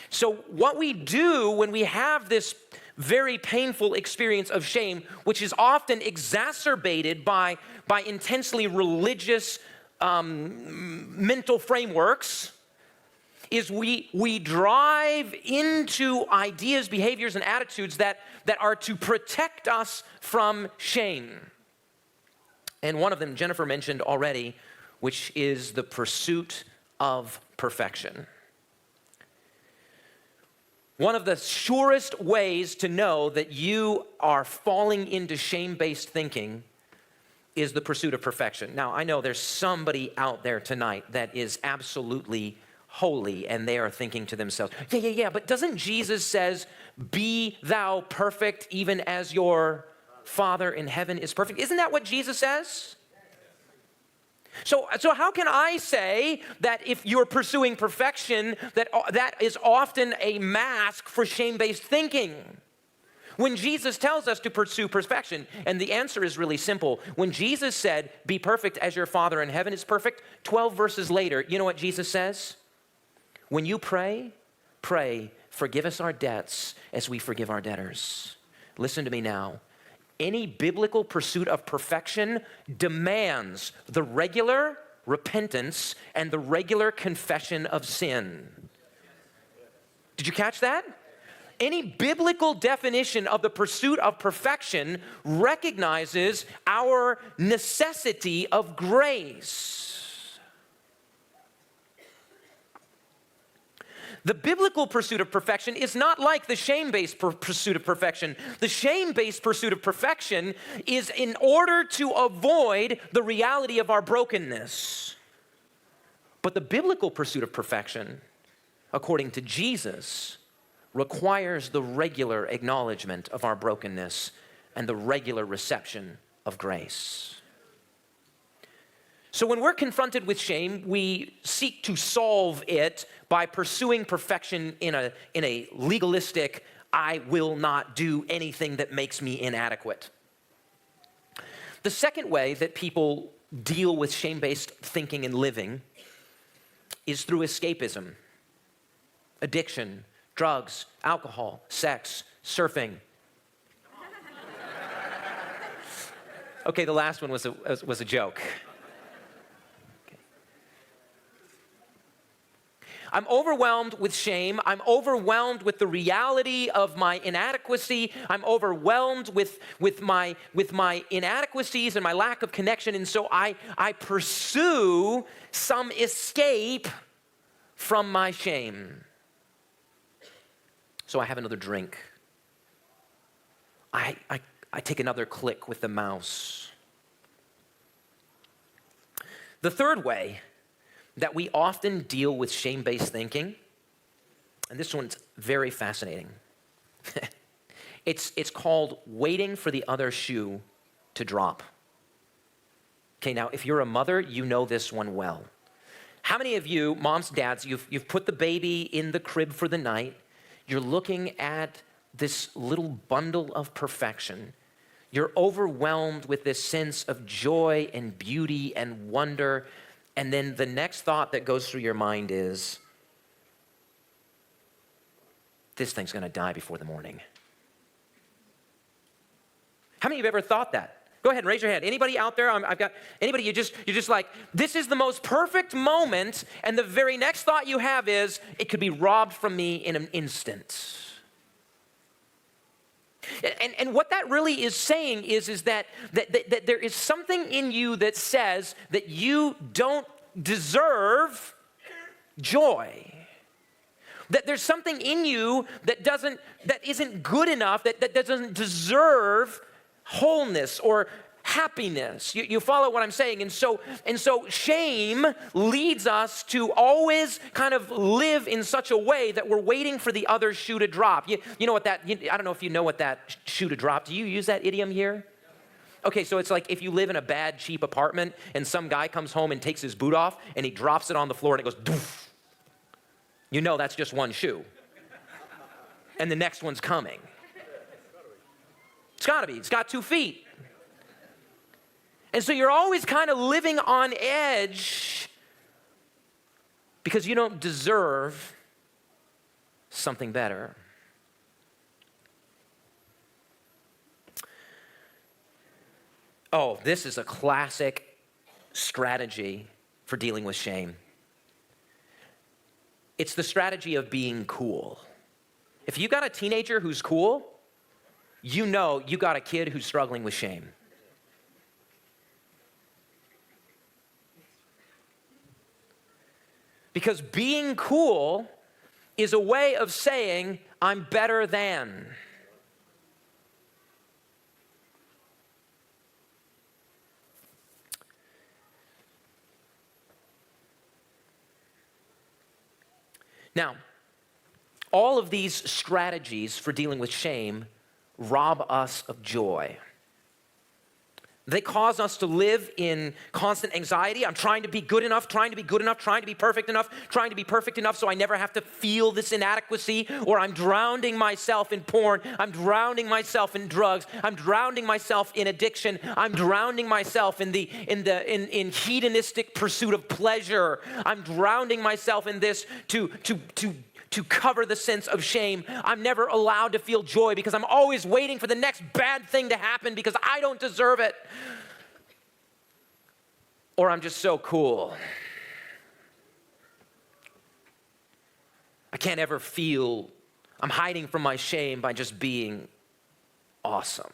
So what we do when we have this very painful experience of shame, which is often exacerbated by intensely religious mental frameworks, is we drive into ideas, behaviors, and attitudes that are to protect us from shame. And one of them, Jennifer mentioned already, which is the pursuit of perfection. One of the surest ways to know that you are falling into shame-based thinking is the pursuit of perfection. Now, I know there's somebody out there tonight that is absolutely holy, and they are thinking to themselves, yeah, but doesn't Jesus says, be thou perfect even as your Father in heaven is perfect? Isn't that what Jesus says? So how can I say that if you're pursuing perfection, that is often a mask for shame-based thinking? When Jesus tells us to pursue perfection, and the answer is really simple. When Jesus said, be perfect as your Father in heaven is perfect, 12 verses later, you know what Jesus says? When you pray, forgive us our debts as we forgive our debtors. Listen to me now. Any biblical pursuit of perfection demands the regular repentance and the regular confession of sin. Did you catch that? Any biblical definition of the pursuit of perfection recognizes our necessity of grace. The biblical pursuit of perfection is not like the shame-based pursuit of perfection. The shame-based pursuit of perfection is in order to avoid the reality of our brokenness. But the biblical pursuit of perfection, according to Jesus, requires the regular acknowledgement of our brokenness and the regular reception of grace. So when we're confronted with shame, we seek to solve it by pursuing perfection in a legalistic, I will not do anything that makes me inadequate. The second way that people deal with shame-based thinking and living is through escapism, addiction, drugs, alcohol, sex, surfing. Okay, the last one was a joke. I'm overwhelmed with shame. I'm overwhelmed with the reality of my inadequacy. I'm overwhelmed with my inadequacies and my lack of connection. And so I pursue some escape from my shame. So I have another drink. I take another click with the mouse. The third way that we often deal with shame-based thinking, and this one's very fascinating. It's called waiting for the other shoe to drop. Okay, now if you're a mother, you know this one well. How many of you, moms, dads, you've put the baby in the crib for the night, you're looking at this little bundle of perfection, you're overwhelmed with this sense of joy and beauty and wonder, and then the next thought that goes through your mind is, this thing's gonna die before the morning. How many of you have ever thought that? Go ahead and raise your hand. Anybody out there? I've got anybody. You're just like, this is the most perfect moment, and the very next thought you have is, it could be robbed from me in an instant. And what that really is saying is that there is something in you that says that you don't deserve joy. That there's something in you that isn't good enough, that doesn't deserve wholeness or happiness. You follow what I'm saying? And so shame leads us to always kind of live in such a way that we're waiting for the other shoe to drop. You know what I don't know if you know what that shoe to drop. Do you use that idiom here? Okay, so it's like if you live in a bad, cheap apartment and some guy comes home and takes his boot off and he drops it on the floor and it goes doof. You know that's just one shoe. And the next one's coming. It's gotta be. It's got 2 feet. And so you're always kind of living on edge because you don't deserve something better. Oh, this is a classic strategy for dealing with shame. It's the strategy of being cool. If you got a teenager who's cool, you know you got a kid who's struggling with shame. Because being cool is a way of saying, I'm better than. Now, all of these strategies for dealing with shame rob us of joy. They cause us to live in constant anxiety. I'm trying to be good enough, trying to be good enough, trying to be perfect enough, trying to be perfect enough so I never have to feel this inadequacy, or I'm drowning myself in porn, I'm drowning myself in drugs, I'm drowning myself in addiction, I'm drowning myself in hedonistic pursuit of pleasure. I'm drowning myself in this to cover the sense of shame. I'm never allowed to feel joy because I'm always waiting for the next bad thing to happen because I don't deserve it. Or I'm just so cool. I can't ever feel, I'm hiding from my shame by just being awesome.